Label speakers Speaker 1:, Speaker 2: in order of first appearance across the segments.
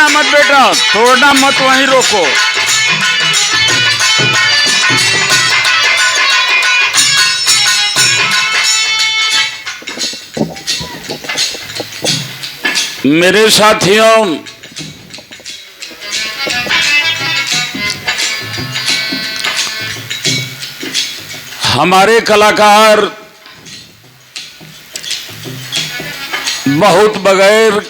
Speaker 1: तोड़ना मत बेटा, तोड़ना मत, वहीं रोको। मेरे साथियों, हमारे कलाकार बहुत बगैर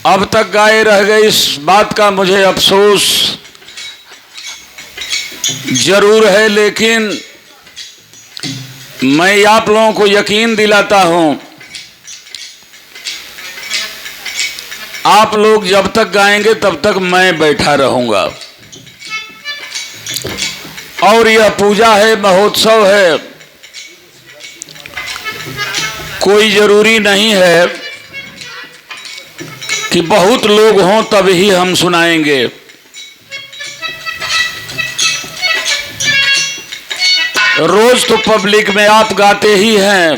Speaker 1: अब तक गाए रह गए, इस बात का मुझे अफसोस जरूर है, लेकिन मैं आप लोगों को यकीन दिलाता हूं, आप लोग जब तक गाएंगे तब तक मैं बैठा रहूंगा। और यह पूजा है, महोत्सव है, कोई जरूरी नहीं है कि बहुत लोग हों तभी हम सुनाएंगे। रोज तो पब्लिक में आप गाते ही हैं।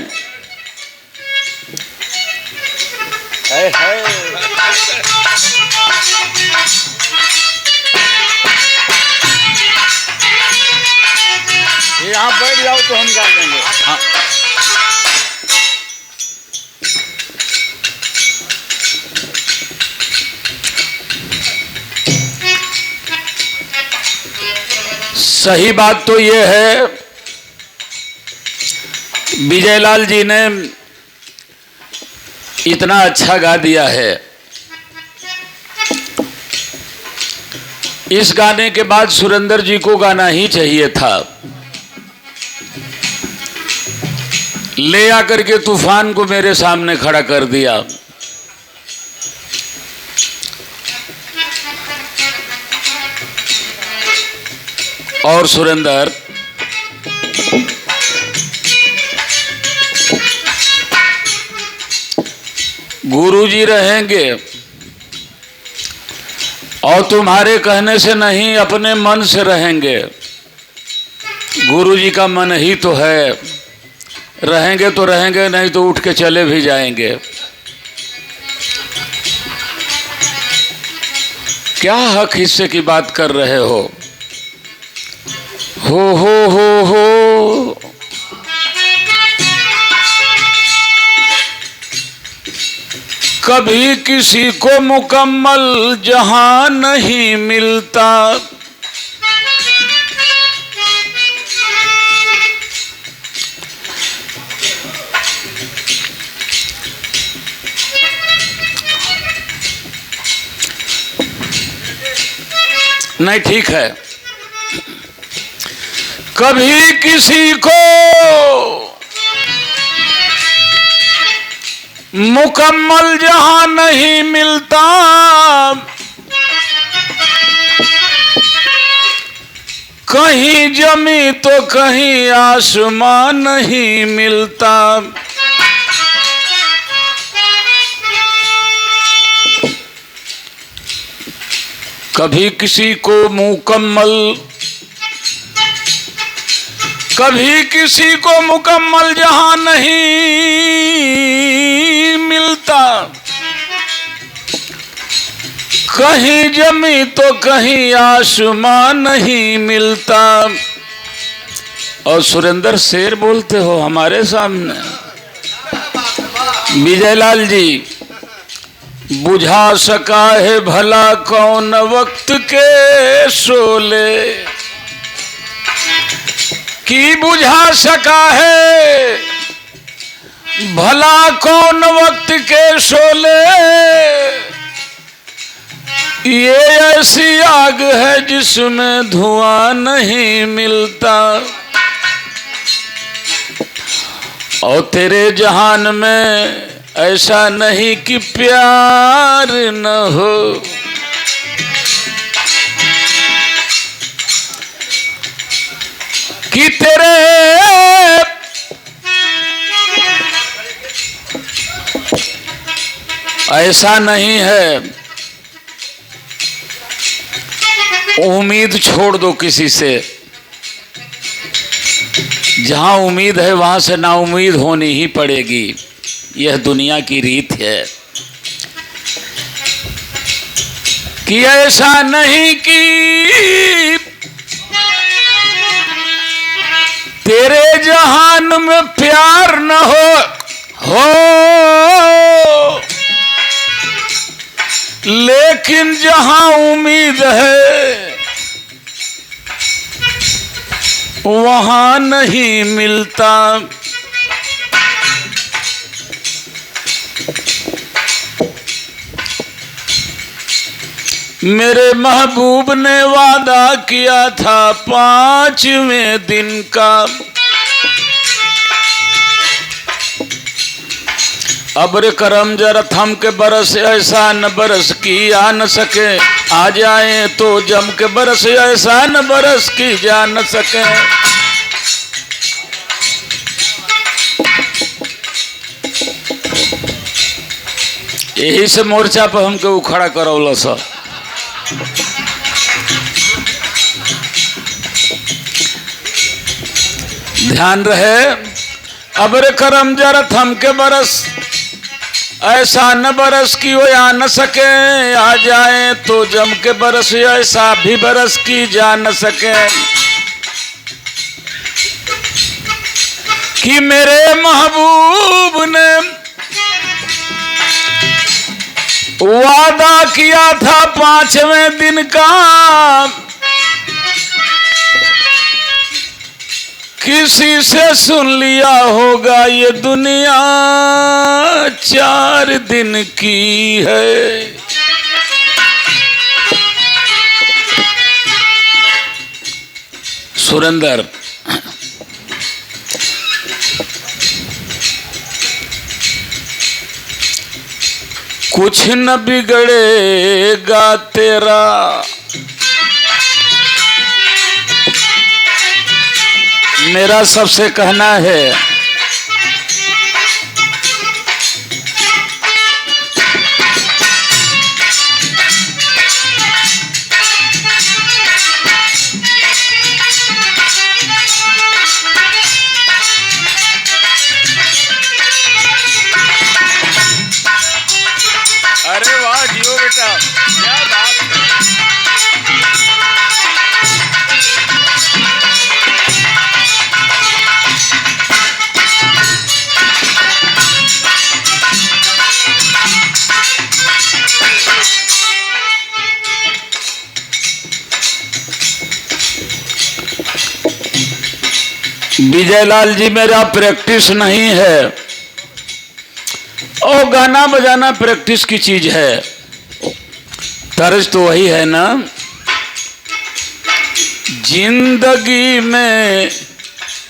Speaker 1: ये आप बैठ जाओ तो हम गा देंगे। हाँ। सही बात तो ये है, विजयलाल जी ने इतना अच्छा गा दिया है। इस गाने के बाद सुरेंद्र जी को गाना ही चाहिए था। ले आकर के तूफान को मेरे सामने खड़ा कर दिया। और सुरेंद्र, गुरुजी रहेंगे और तुम्हारे कहने से नहीं, अपने मन से रहेंगे। गुरुजी का मन ही तो है, रहेंगे तो रहेंगे, नहीं तो उठ के चले भी जाएंगे। क्या हक हिस्से की बात कर रहे हो? हो कभी किसी को मुकम्मल जहां नहीं मिलता, नहीं ठीक है। कभी किसी को मुकम्मल जहां नहीं मिलता, कहीं जमी तो कहीं आसमान नहीं मिलता। कभी किसी को मुकम्मल, कभी किसी को मुकम्मल जहां नहीं मिलता, कहीं जमी तो कहीं आसमान नहीं मिलता। और सुरेंद्र शेर बोलते हो हमारे सामने। विजयलाल जी, बुझा सका है भला कौन वक्त के शोले, कि बुझा सका है भला कौन वक्त के शोले। ये ऐसी आग है जिसमें धुआं नहीं मिलता। और तेरे जहान में ऐसा नहीं कि प्यार न हो, कि तेरे ऐसा नहीं है। उम्मीद छोड़ दो किसी से, जहां उम्मीद है वहां से नाउम्मीद होनी ही पड़ेगी। यह दुनिया की रीत है। कि ऐसा नहीं कि तेरे जहान में प्यार न हो लेकिन जहां उम्मीद है वहां नहीं मिलता। मेरे महबूब ने वादा किया था 5वें दिन का, अब्र करम जरा थम के बरस ऐसा न बरस की आ न सके, आ जाए तो जम के बरस ऐसा न बरस की जा न सके। यही से मोर्चा पर हमके उखड़ा करौल सा। ध्यान रहे, अब्र करम जरा थम के बरस ऐसा न बरस की वो आ न सके, आ जाए तो जम के बरस ऐसा भी बरस की जा न सके। कि मेरे महबूब ने वादा किया था 5वें दिन का, किसी से सुन लिया होगा ये दुनिया 4 दिन की है। सुरेंद्र, कुछ न बिगड़ेगा तेरा, मेरा सबसे कहना है अरे वाह जियो बेटा, क्या बात है। विजयलाल जी, मेरा प्रैक्टिस नहीं है और गाना बजाना प्रैक्टिस की चीज है, तर्ज तो वही है ना। जिंदगी में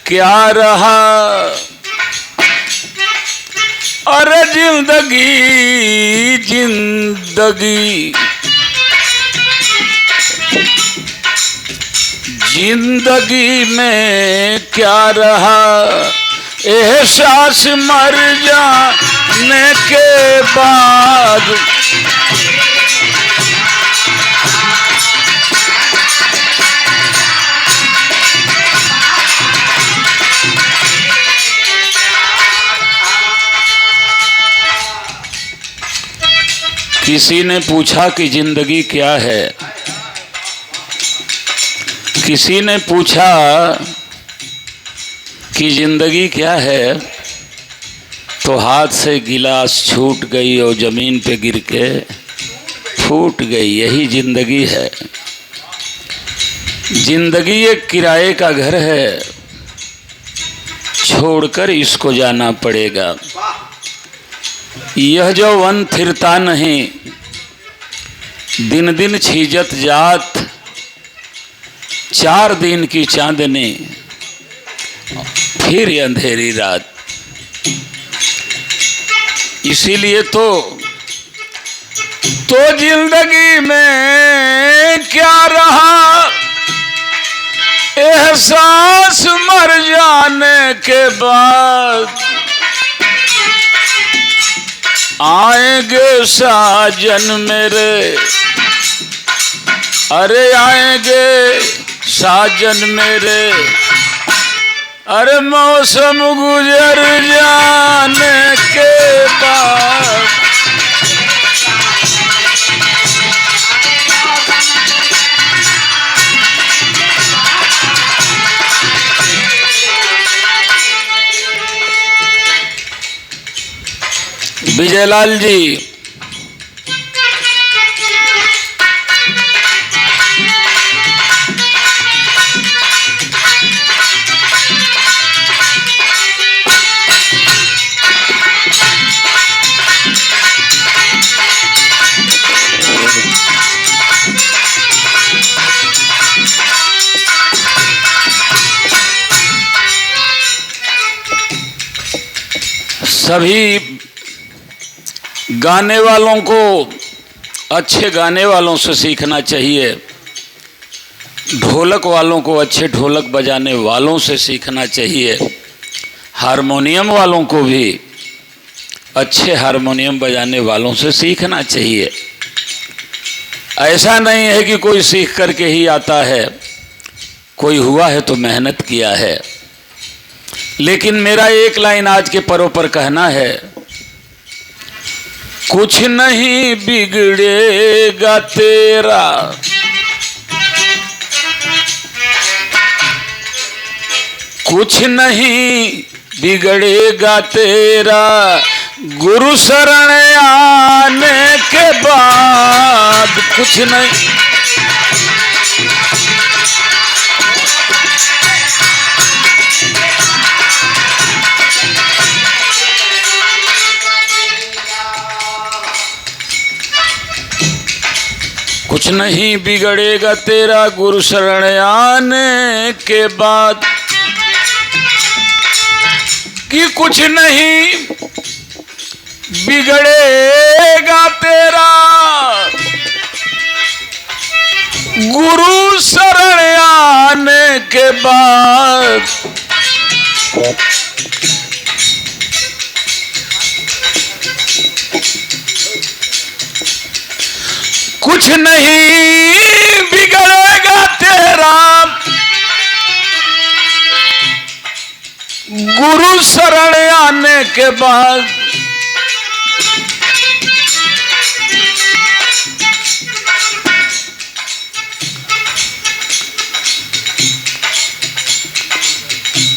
Speaker 1: क्या रहा, अरे जिंदगी जिंदगी जिंदगी में क्या रहा, एहसास मर जाने के बाद। किसी ने पूछा कि जिंदगी क्या है, किसी ने पूछा कि जिंदगी क्या है, तो हाथ से गिलास छूट गई और जमीन पे गिर के फूट गई। यही जिंदगी है। जिंदगी एक किराए का घर है, छोड़कर इसको जाना पड़ेगा। यह जो वन फिरता नहीं, दिन दिन छीजत जात, 4 दिन की चांदनी फिर अंधेरी रात। इसीलिए तो जिंदगी में क्या रहा, एहसास मर जाने के बाद। आएंगे साजन मेरे, अरे आएंगे साजन मेरे, अरे मौसम गुजर जाने के बाद। विजयलाल जी सभी गाने वालों को अच्छे गाने वालों से सीखना चाहिए, ढोलक वालों को अच्छे ढोलक बजाने वालों से सीखना चाहिए, हारमोनियम वालों को भी अच्छे हारमोनियम बजाने वालों से सीखना चाहिए। ऐसा नहीं है कि कोई सीख करके ही आता है, कोई हुआ है तो मेहनत किया है। लेकिन मेरा एक लाइन आज के पर्व पर कहना है, कुछ नहीं बिगड़ेगा तेरा, कुछ नहीं बिगड़ेगा तेरा, गुरु शरण आने के बाद कुछ नहीं। कुछ नहीं बिगड़ेगा तेरा गुरु शरण आने के बाद, कि कुछ नहीं बिगड़ेगा तेरा गुरु शरण आने के बाद। कुछ नहीं बिगड़ेगा तेरा गुरु शरण आने के बाद।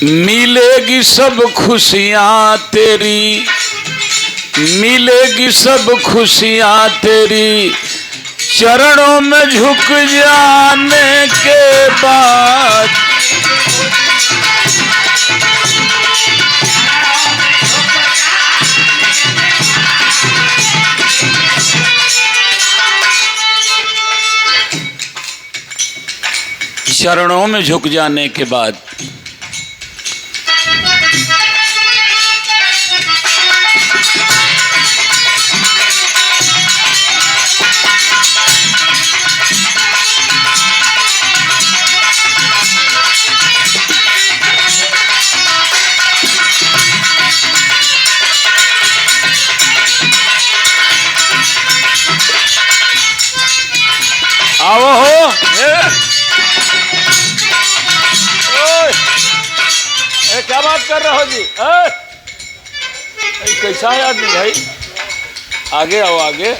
Speaker 1: मिलेगी सब खुशियां तेरी, मिलेगी सब खुशियां तेरी, चरणों में झुक जाने के बाद। चरणों में झुक जाने के बाद आओ हो क्या बात कर रहे हो जी? कैसा है आदमी भाई? आगे आओ, आगे।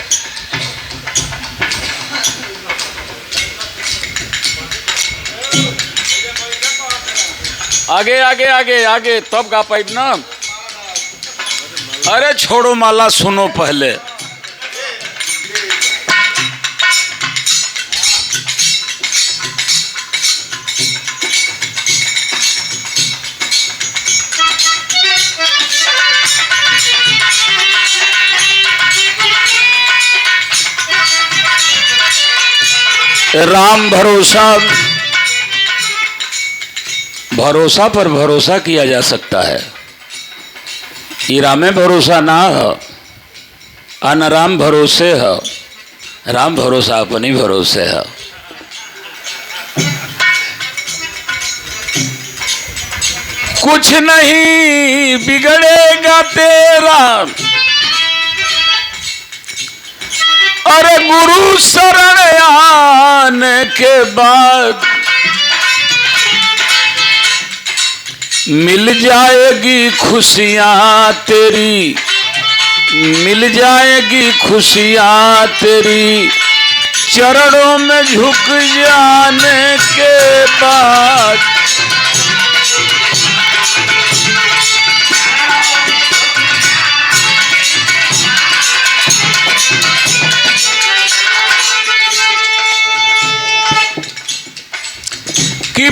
Speaker 1: आगे आगे आगे आगे तब गा पाइब ना। अरे छोड़ो माला, सुनो पहले। राम भरोसा, भरोसा पर भरोसा किया जा सकता है। ईरा में भरोसा ना हो, अन राम भरोसे हो, राम भरोसा अपनी भरोसे है। कुछ नहीं बिगड़ेगा तेरा, अरे गुरु शरण आने के बाद मिल जाएगी खुशियां तेरी, मिल जाएगी खुशियां तेरी, चरणों में झुक जाने के बाद।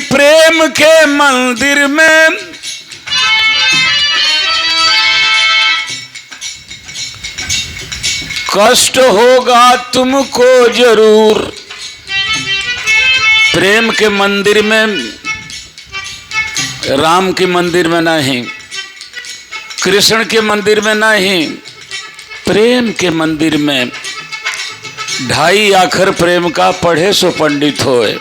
Speaker 1: प्रेम के मंदिर में कष्ट होगा तुमको जरूर। प्रेम के मंदिर में, राम के मंदिर में नहीं, कृष्ण के मंदिर में नहीं, प्रेम के मंदिर में 2.5 अक्षर प्रेम का पढ़े सो पंडित होए।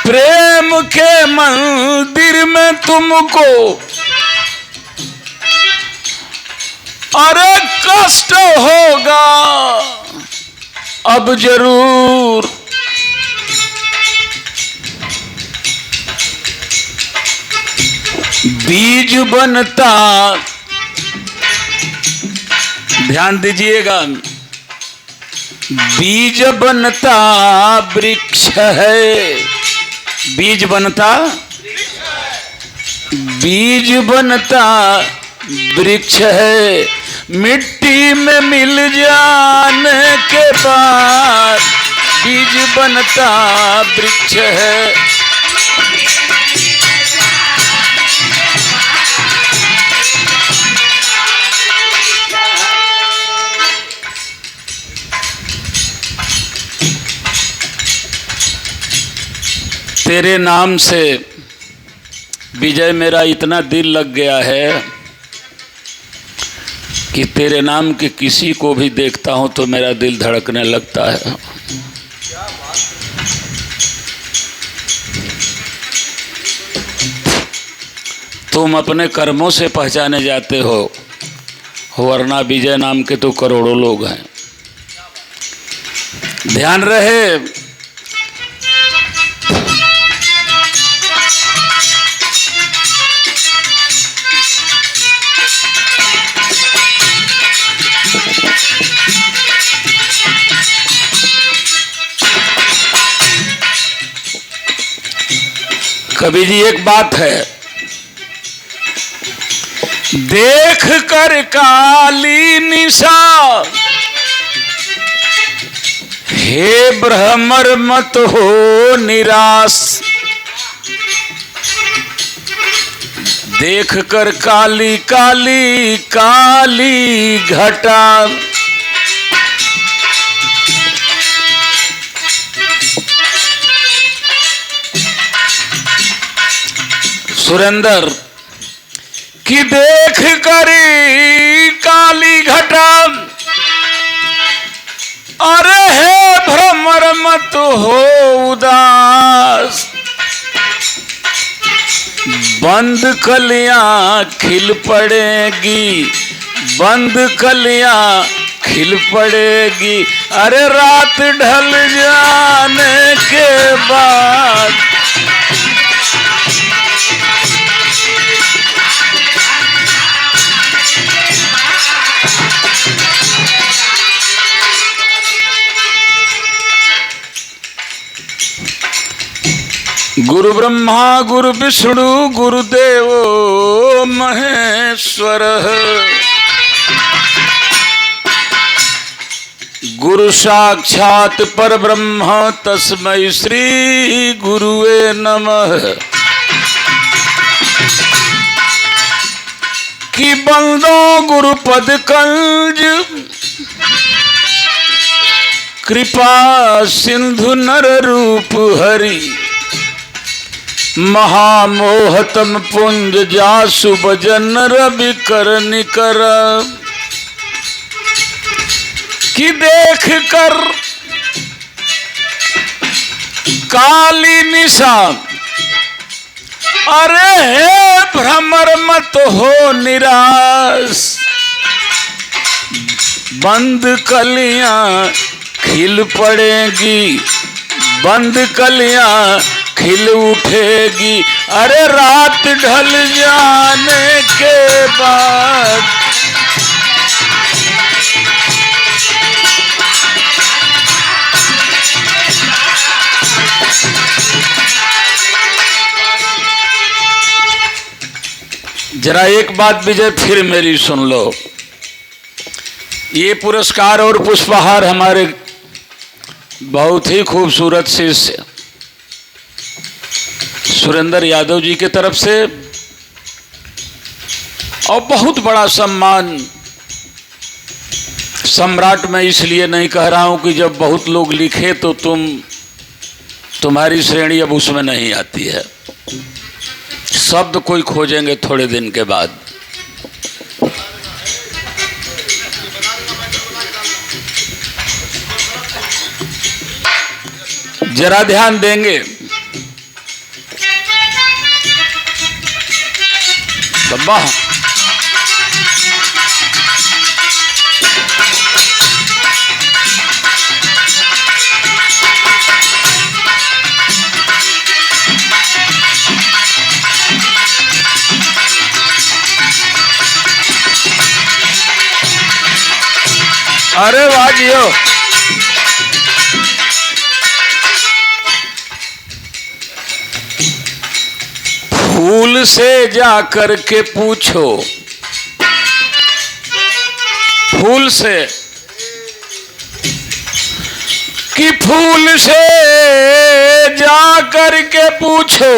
Speaker 1: प्रेम के मंदिर में तुमको अरे कष्ट होगा अब जरूर। बीज बनता, ध्यान दीजिएगा, बीज बनता वृक्ष है। बीज बनता, बीज बनता वृक्ष है, मिट्टी में मिल जाने के बाद बीज बनता वृक्ष है। तेरे नाम से विजय मेरा इतना दिल लग गया है कि तेरे नाम के किसी को भी देखता हूं तो मेरा दिल धड़कने लगता है। तुम अपने कर्मों से पहचाने जाते हो, वरना विजय नाम के तो करोड़ों लोग हैं। ध्यान रहे, कवि जी एक बात है, देख कर काली निशा हे भ्रमर मत हो निराश। देख कर काली काली काली घटा, सुरेंद्र कि देख करी काली घटा, अरे हे भ्रमर मत हो उदास। बंद कलियां खिल पड़ेगी, बंद कलियां खिल पड़ेगी, अरे रात ढल जाने के बाद। गुरु ब्रह्मा गुरु विष्णु गुरुदेवो महेश्वर, गुरु साक्षात परब्रह्म तस्मै श्री गुरुवे नमः। कि बंदो गुरुपद कंज कृपा सिंधु नर रूप हरि, महामोहतम पुंज जासु भजन रवि कर निकर। कि देख कर काली निशा, अरे हे भ्रमर मत हो निराश। बंद कलियां खिल पड़ेगी, बंद कलियां खिल उठेगी, अरे रात ढल जाने के बाद। जरा एक बात विजय फिर मेरी सुन लो। ये पुरस्कार और पुष्पहार हमारे बहुत ही खूबसूरत शिष्य सुरेंद्र यादव जी की तरफ से, और बहुत बड़ा सम्मान। सम्राट मैं इसलिए नहीं कह रहा हूं कि जब बहुत लोग लिखे तो तुम्हारी श्रेणी अब उसमें नहीं आती है। शब्द कोई खोजेंगे थोड़े दिन के बाद। जरा ध्यान देंगे। वाह, अरे वाह जियो। फूल से जा कर के पूछो, फूल से, कि फूल से जा कर के पूछो,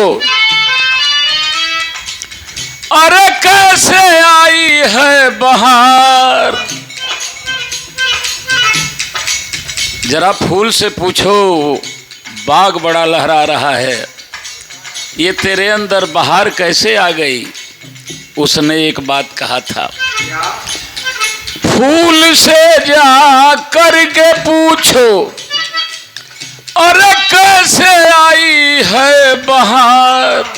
Speaker 1: अरे कैसे आई है बहार। जरा फूल से पूछो, बाग बड़ा लहरा रहा है, ये तेरे अंदर बहार कैसे आ गई। उसने एक बात कहा था, फूल से जा करके पूछो, अरे कैसे आई है बहार।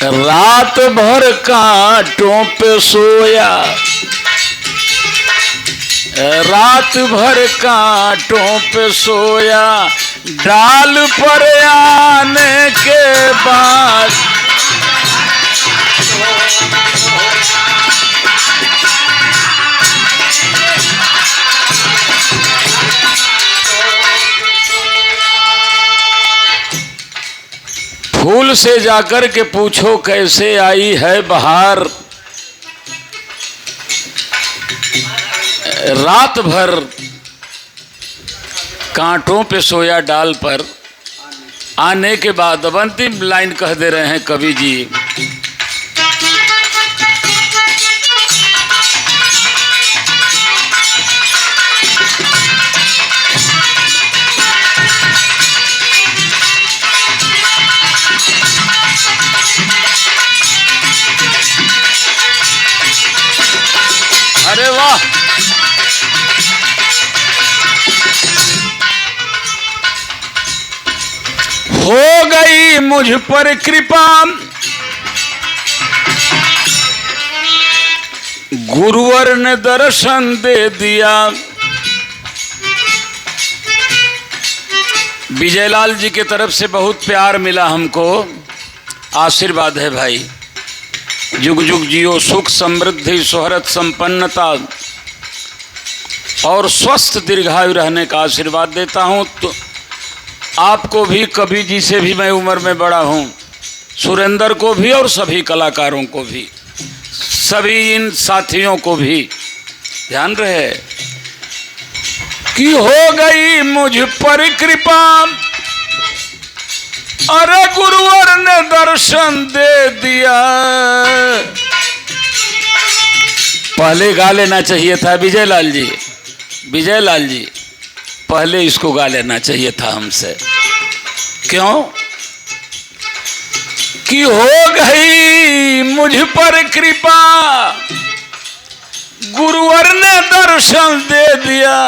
Speaker 1: रात भर कांटों पे सोया, रात भर कांटों पे सोया, डाल पर आने के बाद फूल से जाकर के पूछो कैसे आई है बहार। रात भर कांटों पे सोया डाल पर आने के बाद। अब अंतिम लाइन कह दे रहे हैं कवि जी, अरे वाह, हो गई मुझ पर कृपा, गुरुवर ने दर्शन दे दिया। विजयलाल जी की तरफ से बहुत प्यार मिला हमको, आशीर्वाद है भाई। जुग जुग जियो, सुख समृद्धि शोहरत संपन्नता और स्वस्थ दीर्घायु रहने का आशीर्वाद देता हूँ। तो आपको भी, कवि जी से भी मैं उम्र में बड़ा हूँ, सुरेंद्र को भी और सभी कलाकारों को भी, सभी इन साथियों को भी ध्यान रहे कि हो गई मुझ पर कृपा, अरे गुरुवर ने दर्शन दे दिया। पहले गा लेना चाहिए था विजयलाल जी, विजयलाल जी पहले इसको गा लेना चाहिए था हमसे। क्यों कि हो गई मुझ पर कृपा, गुरुवर ने दर्शन दे दिया।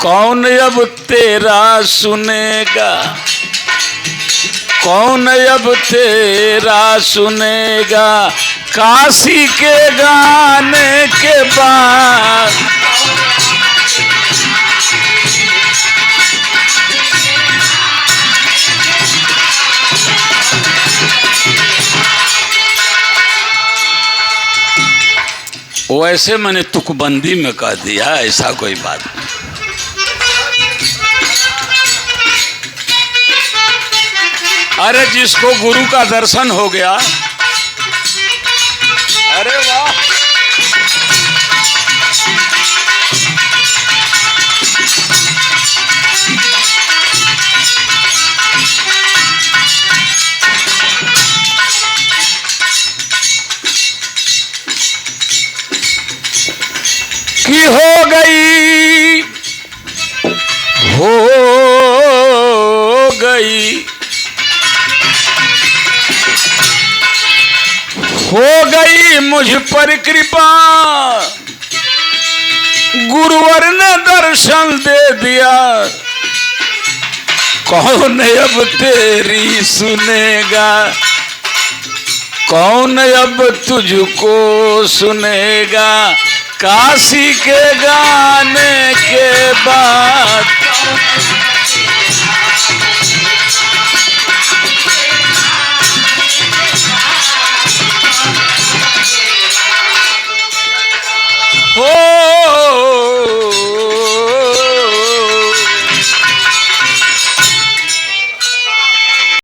Speaker 1: कौन अब तेरा सुनेगा, कौन अब तेरा सुनेगा, काशी के गाने के बाद। वैसे मैंने तुकबंदी में कह दिया, ऐसा कोई बात नहीं। अरे जिसको गुरु का दर्शन हो गया, अरे वाह, कि हो गई हो गई मुझ पर कृपा, गुरुवर ने दर्शन दे दिया, कौन अब तेरी सुनेगा, कौन अब तुझको सुनेगा, काशी के गाने के बाद